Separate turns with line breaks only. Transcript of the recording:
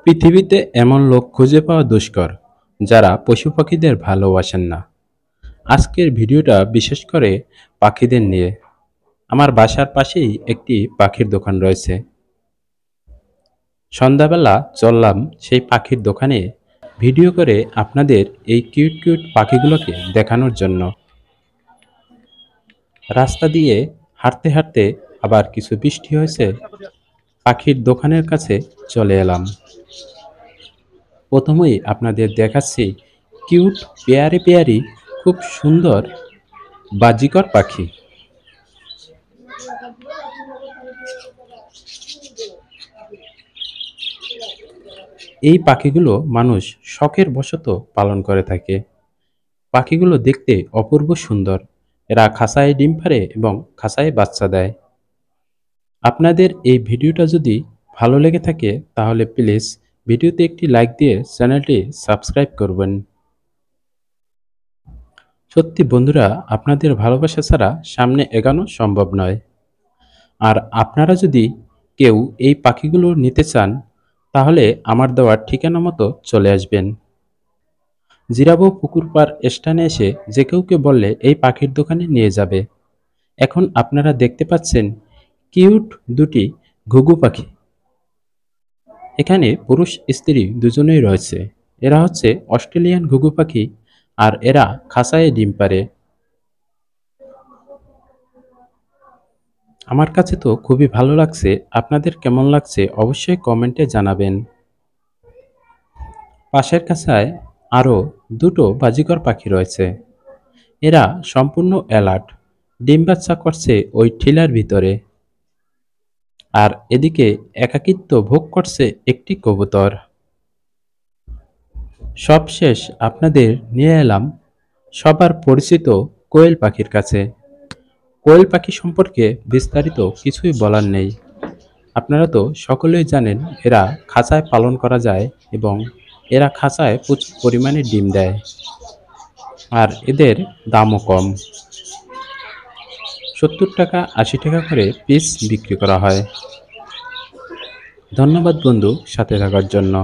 পৃথিবীতে এমন লোক খুঁজে পাওয়া দুষ্কর যারা পশু পাখিদের ভালোবাসেন না। আজকের ভিডিওটা বিশেষ করে পাখিদের নিয়ে। আমার বাসার পাশেই একটি পাখির দোকান রয়েছে। সন্ধ্যাবেলা চললাম সেই পাখির দোকানে ভিডিও করে আপনাদের এই কিউট কিউট পাখিগুলোকে দেখানোর জন্য। রাস্তা দিয়ে হাঁটতে হাঁটতে আবার কিছু বৃষ্টি হয়েছে, পাখির দোকানের কাছে চলে এলাম। প্রথমেই আপনাদের দেখাচ্ছি কিউট পেয়ারি পেয়ারি খুব সুন্দর বাজিকর পাখি। এই পাখিগুলো মানুষ শখের বশত পালন করে থাকে। পাখিগুলো দেখতে অপূর্ব সুন্দর। এরা খাঁচায় ডিম পাড়ে এবং খাঁচায় বাচ্চা দেয়। আপনাদের এই ভিডিওটা যদি ভালো লেগে থাকে তাহলে প্লিজ ভিডিওতে একটি লাইক দিয়ে চ্যানেলটি সাবস্ক্রাইব করবেন। সত্যি বন্ধুরা, আপনাদের ভালোবাসা ছাড়া সামনে এগোনো সম্ভব নয়। আর আপনারা যদি কেউ এই পাখিগুলো নিতে চান তাহলে আমার দেওয়ার ঠিকানা মতো চলে আসবেন। জিরাবো পুকুর পাড় স্ট্যান্ডে এসে যে কেউকে বললে এই পাখির দোকানে নিয়ে যাবে। এখন আপনারা দেখতে পাচ্ছেন কিউট দুটি ঘুঘু পাখি। এখানে পুরুষ স্ত্রী দুজনেই রয়েছে। এরা হচ্ছে অস্ট্রেলিয়ান ঘুঘু পাখি আর এরা খাঁচায় ডিম পাড়ে। আমার কাছে তো খুবই ভালো লাগছে। আপনাদের কেমন লাগছে অবশ্যই কমেন্টে জানাবেন। পাশের খাঁচায় আরও দুটো বাজিকর পাখি রয়েছে। এরা সম্পূর্ণ অ্যালার্ট, ডিম বাচ্চা করছে ওই ঠিলার ভিতরে। আর এদিকে একাকিত্ব ভোগ করছে একটি কবুতর। সব শেষ আপনাদের নিয়ে এলাম সবার পরিচিত কোয়েল পাখির কাছে। কোয়েল পাখি সম্পর্কে বিস্তারিত কিছুই বলার নেই। আপনারা তো সকলেই জানেন এরা খাঁচায় পালন করা যায় এবং এরা খাঁচায় প্রচুর পরিমাণে ডিম দেয়। আর এদের দামও কম। 70 টাকা 80 টাকা করে পিস বিক্রি করা হয়। ধন্যবাদ বন্ধু সাথে থাকার জন্য।